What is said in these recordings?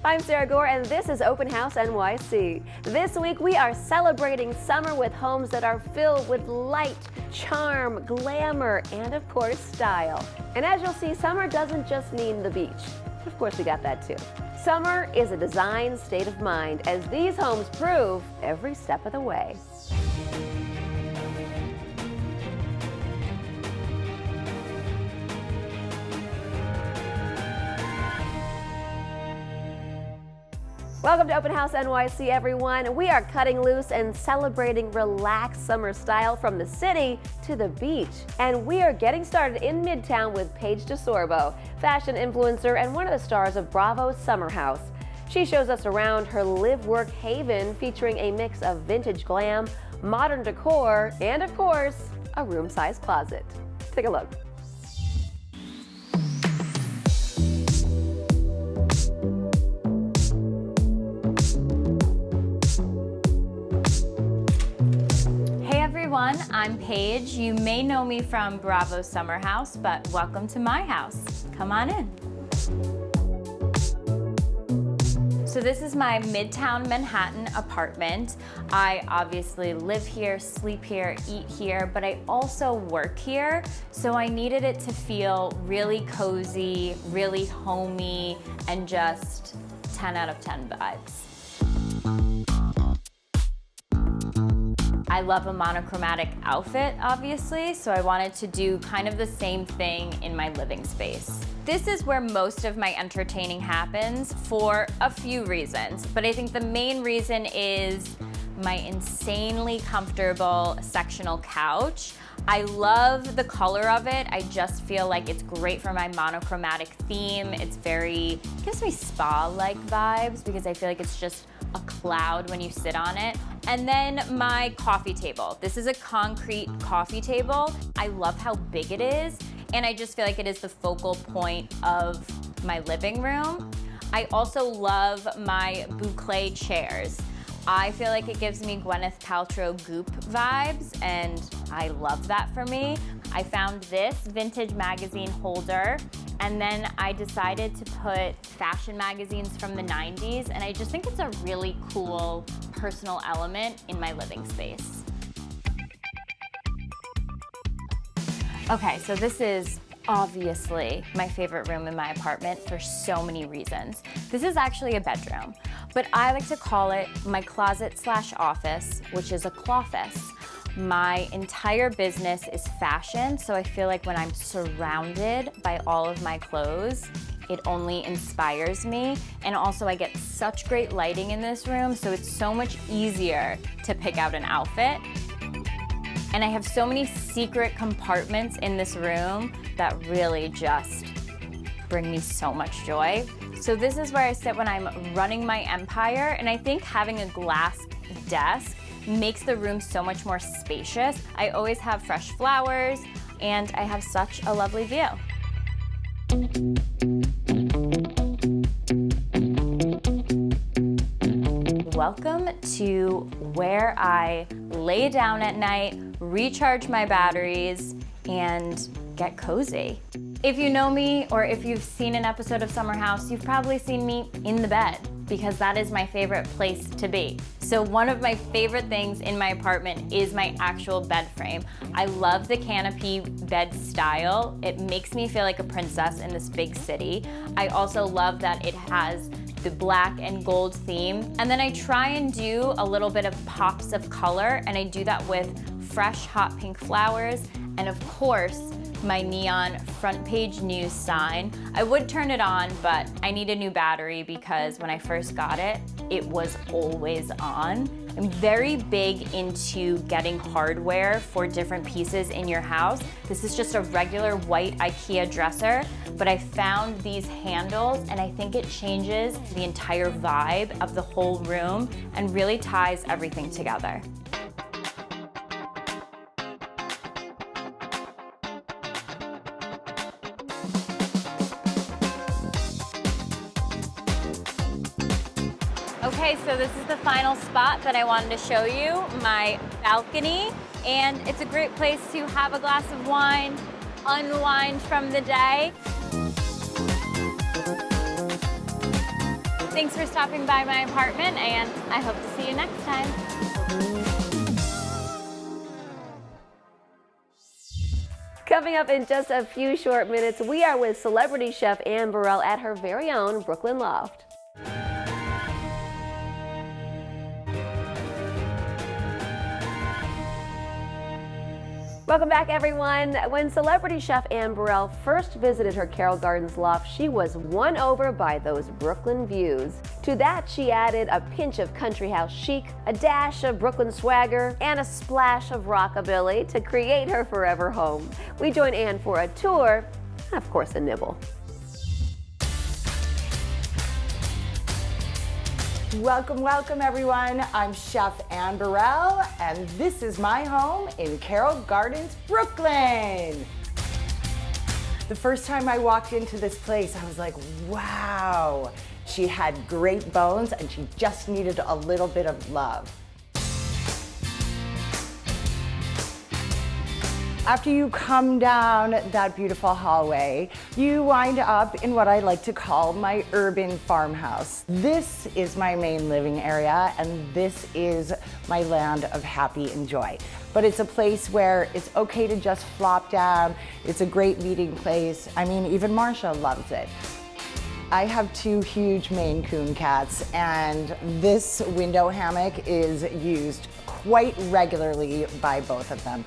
I'm Sarah Gore, and this is Open House NYC. This week, we are celebrating summer with homes that are filled with light, charm, glamour, and of course, style. And as you'll see, summer doesn't just mean the beach. Of course, we got that too. Summer is a design state of mind, as these homes prove every step of the way. Welcome to Open House NYC, everyone. We are cutting loose and celebrating relaxed summer style from the city to the beach. And we are getting started in Midtown with Paige DeSorbo, fashion influencer and one of the stars of Bravo's Summer House. She shows us around her live-work haven featuring a mix of vintage glam, modern decor, and of course, a room-sized closet. Take a look. I'm Paige. You may know me from Bravo's Summer House, but welcome to my house. Come on in. So this is my Midtown Manhattan apartment. I obviously live here, sleep here, eat here, but I also work here. So I needed it to feel really cozy, really homey, and just 10 out of 10 vibes. I love a monochromatic outfit, obviously, so I wanted to do kind of the same thing in my living space. This is where most of my entertaining happens for a few reasons, but I think the main reason is my insanely comfortable sectional couch. I love the color of it. I just feel like it's great for my monochromatic theme. It gives me spa-like vibes because I feel like it's just a cloud when you sit on it. And then my coffee table. This is a concrete coffee table. I love how big it is, and I just feel like it is the focal point of my living room. I also love my boucle chairs. I feel like it gives me Gwyneth Paltrow Goop vibes, and I love that for me. I found this vintage magazine holder, and then I decided to put fashion magazines from the 90s, and I just think it's a really cool personal element in my living space. Okay, so this is obviously my favorite room in my apartment for so many reasons. This is actually a bedroom, but I like to call it my closet/office, which is a cloffice. My entire business is fashion, so I feel like when I'm surrounded by all of my clothes, it only inspires me. And also I get such great lighting in this room, so it's so much easier to pick out an outfit. And I have so many secret compartments in this room that really just bring me so much joy. So this is where I sit when I'm running my empire, and I think having a glass desk makes the room so much more spacious. I always have fresh flowers, and I have such a lovely view. Welcome to where I lay down at night, recharge my batteries, and get cozy. If you know me, or if you've seen an episode of Summer House, you've probably seen me in the bed, because that is my favorite place to be. So one of my favorite things in my apartment is my actual bed frame. I love the canopy bed style. It makes me feel like a princess in this big city. I also love that it has the black and gold theme. And then I try and do a little bit of pops of color, and I do that with fresh hot pink flowers, and of course, my neon front page news sign. I would turn it on, but I need a new battery because when I first got it, it was always on. I'm very big into getting hardware for different pieces in your house. This is just a regular white IKEA dresser, but I found these handles, and I think it changes the entire vibe of the whole room and really ties everything together. Okay, so this is the final spot that I wanted to show you, my balcony, and it's a great place to have a glass of wine, unwind from the day. Thanks for stopping by my apartment, and I hope to see you next time. Coming up in just a few short minutes, we are with celebrity chef Anne Burrell at her very own Brooklyn loft. Welcome back, everyone. When celebrity chef Anne Burrell first visited her Carroll Gardens loft, she was won over by those Brooklyn views. To that, she added a pinch of country house chic, a dash of Brooklyn swagger, and a splash of rockabilly to create her forever home. We join Anne for a tour, and of course, a nibble. Welcome, welcome everyone. I'm Chef Anne Burrell, and this is my home in Carroll Gardens, Brooklyn. The first time I walked into this place, I was like, wow. She had great bones and she just needed a little bit of love. After you come down that beautiful hallway, you wind up in what I like to call my urban farmhouse. This is my main living area, and this is my land of happy and joy. But it's a place where it's okay to just flop down. It's a great meeting place. I mean, even Marsha loves it. I have two huge Maine Coon cats, and this window hammock is used quite regularly by both of them.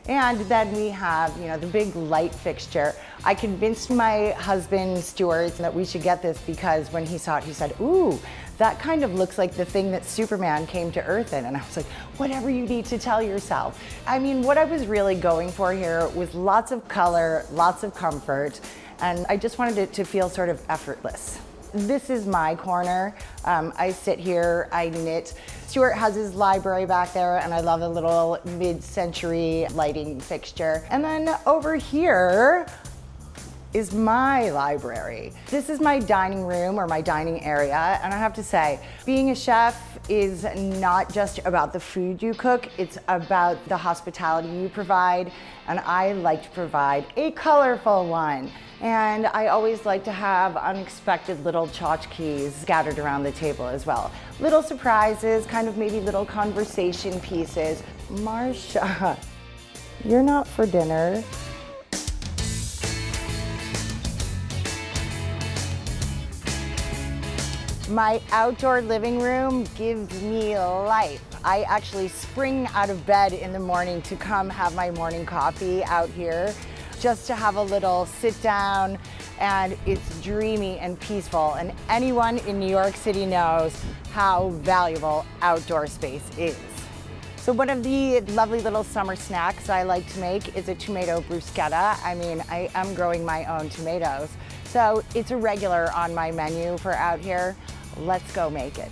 And then we have, the big light fixture. I convinced my husband, Stuart, that we should get this because when he saw it, he said, ooh, that kind of looks like the thing that Superman came to Earth in. And I was like, whatever you need to tell yourself. I mean, what I was really going for here was lots of color, lots of comfort, and I just wanted it to feel sort of effortless. This is my corner. I sit here, I knit. Stuart has his library back there, and I love a little mid-century lighting fixture. And then over here is my library. This is my dining room or my dining area, and I have to say, being a chef is not just about the food you cook, it's about the hospitality you provide, and I like to provide a colorful one. And I always like to have unexpected little tchotchkes scattered around the table as well. Little surprises, kind of maybe little conversation pieces. Marsha, you're not for dinner. My outdoor living room gives me life. I actually spring out of bed in the morning to come have my morning coffee out here, just to have a little sit down, and it's dreamy and peaceful. And anyone in New York City knows how valuable outdoor space is. So one of the lovely little summer snacks I like to make is a tomato bruschetta. I mean, I am growing my own tomatoes, so it's a regular on my menu for out here. Let's go make it.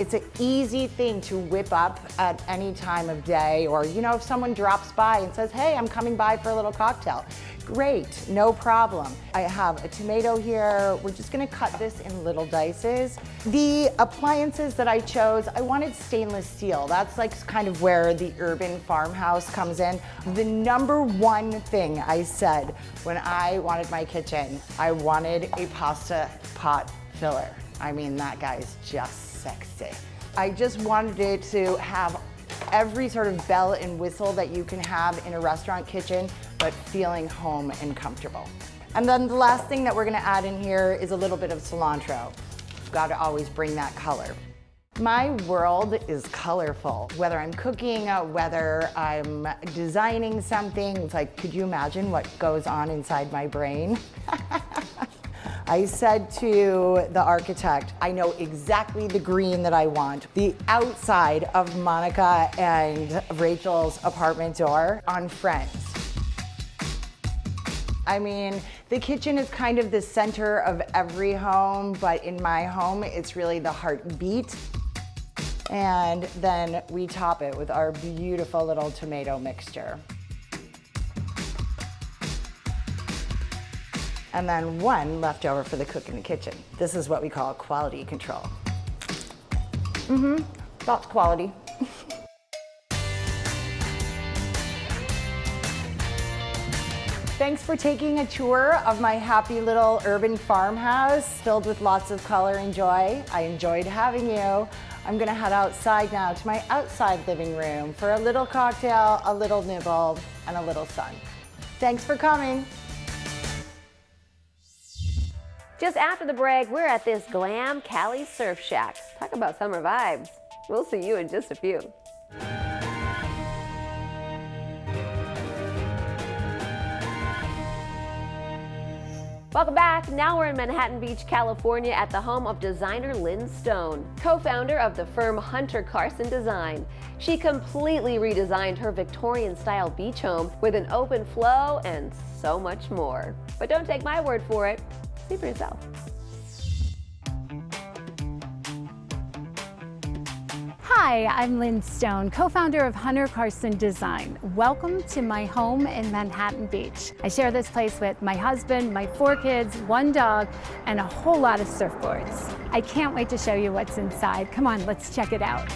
It's an easy thing to whip up at any time of day, or if someone drops by and says, hey, I'm coming by for a little cocktail. Great, no problem. I have a tomato here. We're just gonna cut this in little dices. The appliances that I chose, I wanted stainless steel. That's like kind of where the urban farmhouse comes in. The number one thing I said when I wanted my kitchen, I wanted a pasta pot filler. I mean, that guy's just sexy. I just wanted it to have every sort of bell and whistle that you can have in a restaurant kitchen, but feeling home and comfortable. And then the last thing that we're gonna add in here is a little bit of cilantro. You've got to always bring that color. My world is colorful. Whether I'm cooking, whether I'm designing something, it's like, could you imagine what goes on inside my brain? I said to the architect, I know exactly the green that I want. The outside of Monica and Rachel's apartment door on Friends. I mean, the kitchen is kind of the center of every home, but in my home, it's really the heartbeat. And then we top it with our beautiful little tomato mixture. And then one left over for the cook in the kitchen. This is what we call quality control. That's quality. Thanks for taking a tour of my happy little urban farmhouse filled with lots of color and joy. I enjoyed having you. I'm gonna head outside now to my outside living room for a little cocktail, a little nibble, and a little sun. Thanks for coming. Just after the break, we're at this glam Cali surf shack. Talk about summer vibes. We'll see you in just a few. Welcome back. Now we're in Manhattan Beach, California at the home of designer Lynn Stone, co-founder of the firm Hunter Carson Design. She completely redesigned her Victorian-style beach home with an open flow and so much more. But don't take my word for it. See for yourself. Hi, I'm Lynn Stone, co-founder of Hunter Carson Design. Welcome to my home in Manhattan Beach. I share this place with my husband, my 4 kids, 1 dog, and a whole lot of surfboards. I can't wait to show you what's inside. Come on, let's check it out.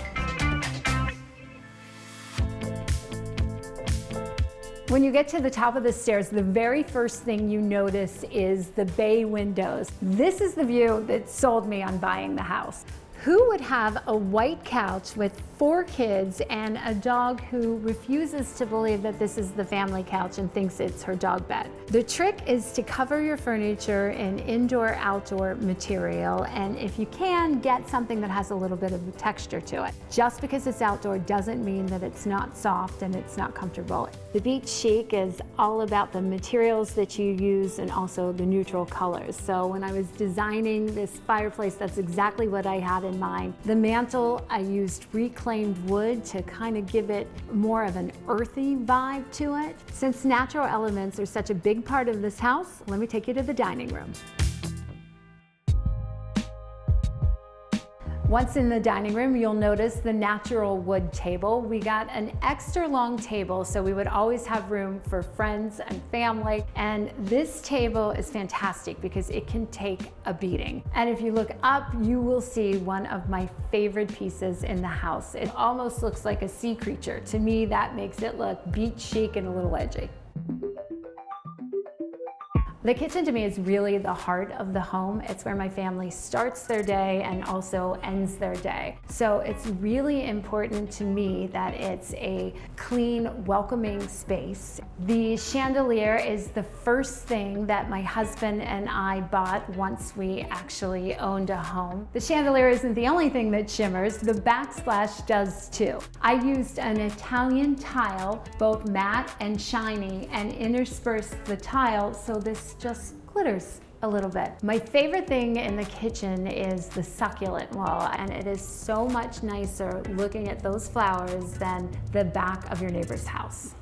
When you get to the top of the stairs, the very first thing you notice is the bay windows. This is the view that sold me on buying the house. Who would have a white couch with 4 kids and a dog who refuses to believe that this is the family couch and thinks it's her dog bed? The trick is to cover your furniture in indoor-outdoor material, and if you can, get something that has a little bit of a texture to it. Just because it's outdoor doesn't mean that it's not soft and it's not comfortable. The beach chic is all about the materials that you use and also the neutral colors. So when I was designing this fireplace, that's exactly what I had in mind. The mantle, I used reclaimed wood to kind of give it more of an earthy vibe to it. Since natural elements are such a big part of this house, let me take you to the dining room. Once in the dining room, you'll notice the natural wood table. We got an extra long table, so we would always have room for friends and family. And this table is fantastic because it can take a beating. And if you look up, you will see one of my favorite pieces in the house. It almost looks like a sea creature. To me, that makes it look beach chic and a little edgy. The kitchen to me is really the heart of the home. It's where my family starts their day and also ends their day. So it's really important to me that it's a clean, welcoming space. The chandelier is the first thing that my husband and I bought once we actually owned a home. The chandelier isn't the only thing that shimmers, the backsplash does too. I used an Italian tile, both matte and shiny, and interspersed the tile so this just glitters a little bit. My favorite thing in the kitchen is the succulent wall, and it is so much nicer looking at those flowers than the back of your neighbor's house.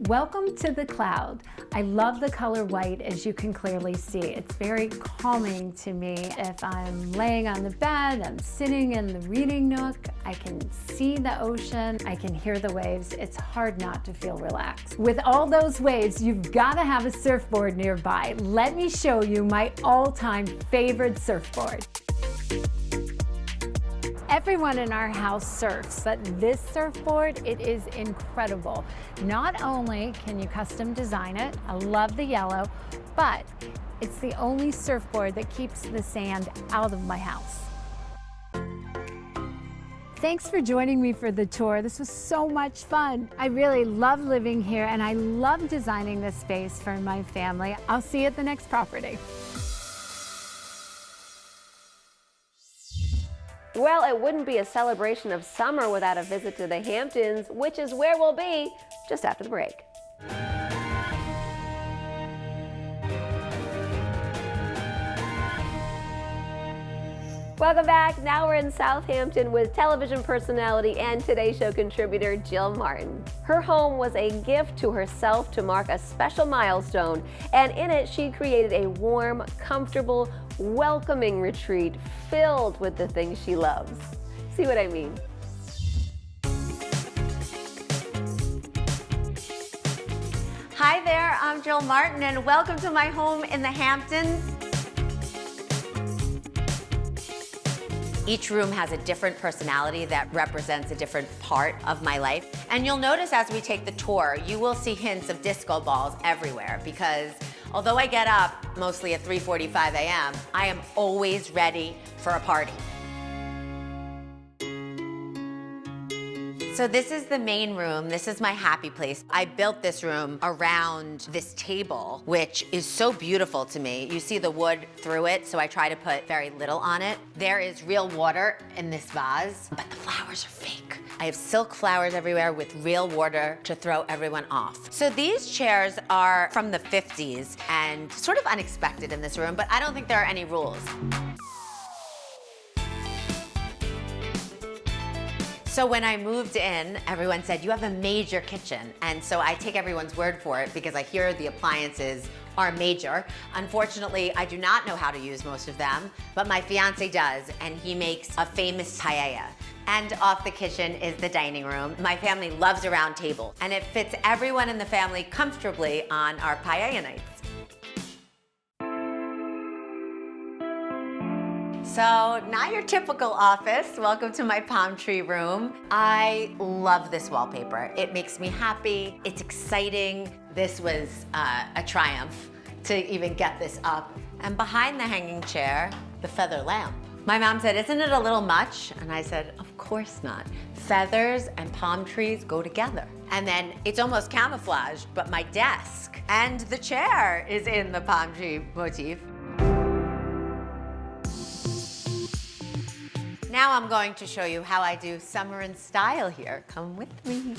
Welcome to the cloud. I love the color white, as you can clearly see. It's very calming to me. If I'm laying on the bed, I'm sitting in the reading nook, I can see the ocean, I can hear the waves. It's hard not to feel relaxed. With all those waves, you've got to have a surfboard nearby. Let me show you my all-time favorite surfboard. Everyone in our house surfs, but this surfboard, it is incredible. Not only can you custom design it, I love the yellow, but it's the only surfboard that keeps the sand out of my house. Thanks for joining me for the tour. This was so much fun. I really love living here and I love designing this space for my family. I'll see you at the next property. Well, it wouldn't be a celebration of summer without a visit to the Hamptons, which is where we'll be just after the break. Welcome back. Now we're in Southampton with television personality and Today Show contributor Jill Martin. Her home was a gift to herself to mark a special milestone, and in it she created a warm, comfortable, welcoming retreat filled with the things she loves. See what I mean? Hi there, I'm Jill Martin and welcome to my home in the Hamptons. Each room has a different personality that represents a different part of my life. And you'll notice as we take the tour, you will see hints of disco balls everywhere because although I get up mostly at 3:45 a.m., I am always ready for a party. So this is the main room. This is my happy place. I built this room around this table, which is so beautiful to me. You see the wood through it, so I try to put very little on it. There is real water in this vase, but the flowers are fake. I have silk flowers everywhere with real water to throw everyone off. So these chairs are from the 50s and sort of unexpected in this room, but I don't think there are any rules. So when I moved in, everyone said, you have a major kitchen. And so I take everyone's word for it because I hear the appliances are major. Unfortunately, I do not know how to use most of them, but my fiance does, and he makes a famous paella. And off the kitchen is the dining room. My family loves a round table, and it fits everyone in the family comfortably on our paella nights. So not your typical office. Welcome to my palm tree room. I love this wallpaper. It makes me happy. It's exciting. This was a triumph to even get this up. And behind the hanging chair, the feather lamp. My mom said, isn't it a little much? And I said, of course not. Feathers and palm trees go together. And then it's almost camouflaged, but my desk and the chair is in the palm tree motif. Now I'm going to show you how I do summer in style here. Come with me.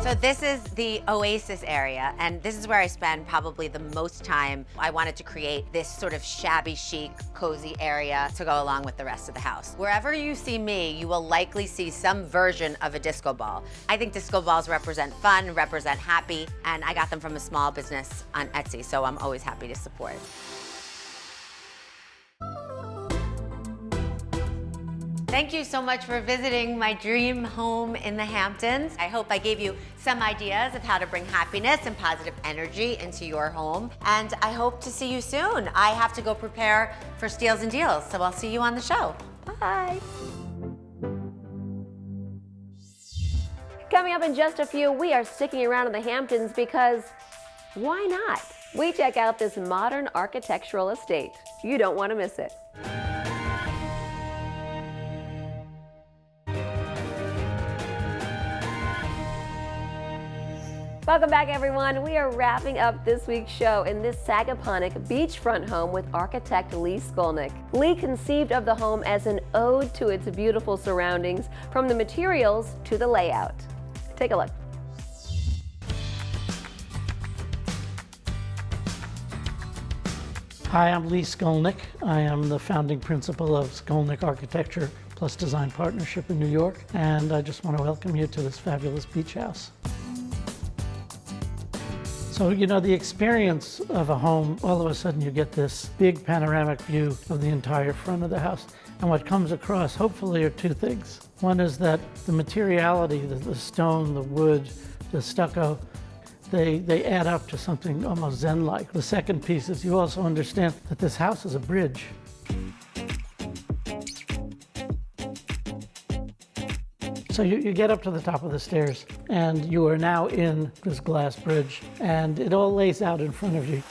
So this is the Oasis area, and this is where I spend probably the most time. I wanted to create this sort of shabby chic, cozy area to go along with the rest of the house. Wherever you see me, you will likely see some version of a disco ball. I think disco balls represent fun, represent happy, and I got them from a small business on Etsy, so I'm always happy to support. Thank you so much for visiting my dream home in the Hamptons. I hope I gave you some ideas of how to bring happiness and positive energy into your home. And I hope to see you soon. I have to go prepare for Steals and Deals, so I'll see you on the show. Bye. Coming up in just a few, we are sticking around in the Hamptons because why not? We check out this modern architectural estate. You don't want to miss it. Welcome back, everyone. We are wrapping up this week's show in this Sagaponic beachfront home with architect Lee Skolnick. Lee conceived of the home as an ode to its beautiful surroundings, from the materials to the layout. Take a look. Hi, I'm Lee Skolnick. I am the founding principal of Skolnick Architecture Plus Design Partnership in New York, and I just want to welcome you to this fabulous beach house. So, you know, the experience of a home, all of a sudden you get this big panoramic view of the entire front of the house. And what comes across, hopefully, are two things. One is that the materiality, the stone, the wood, the stucco, they add up to something almost Zen-like. The second piece is you also understand that this house is a bridge. So you get up to the top of the stairs, and you are now in this glass bridge, and it all lays out in front of you.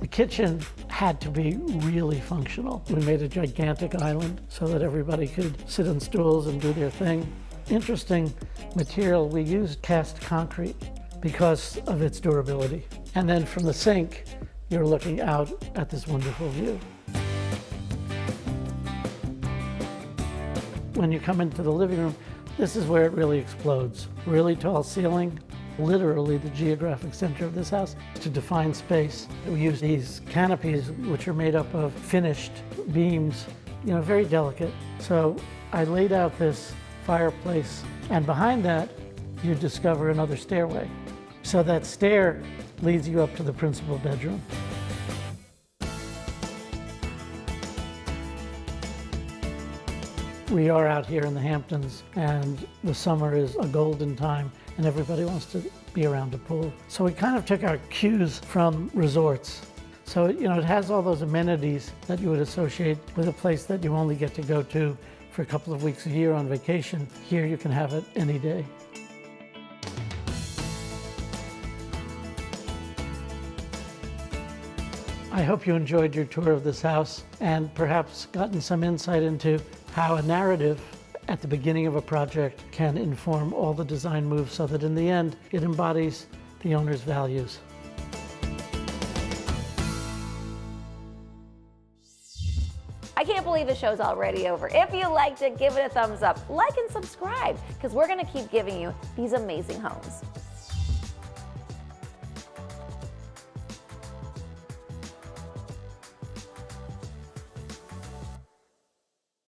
The kitchen had to be really functional. We made a gigantic island so that everybody could sit on stools and do their thing. Interesting material, we used cast concrete because of its durability. And then from the sink, you're looking out at this wonderful view. When you come into the living room, this is where it really explodes. Really tall ceiling, literally the geographic center of this house. To define space, we use these canopies, which are made up of finished beams, you know, very delicate. So I laid out this fireplace, and behind that, you discover another stairway. So that stair leads you up to the principal bedroom. We are out here in the Hamptons, and the summer is a golden time, and everybody wants to be around a pool. So we kind of took our cues from resorts. So, you know, it has all those amenities that you would associate with a place that you only get to go to for a couple of weeks a year on vacation. Here you can have it any day. I hope you enjoyed your tour of this house and perhaps gotten some insight into how a narrative at the beginning of a project can inform all the design moves so that in the end it embodies the owner's values. I can't believe the show's already over. If you liked it, give it a thumbs up, like and subscribe, because we're gonna keep giving you these amazing homes.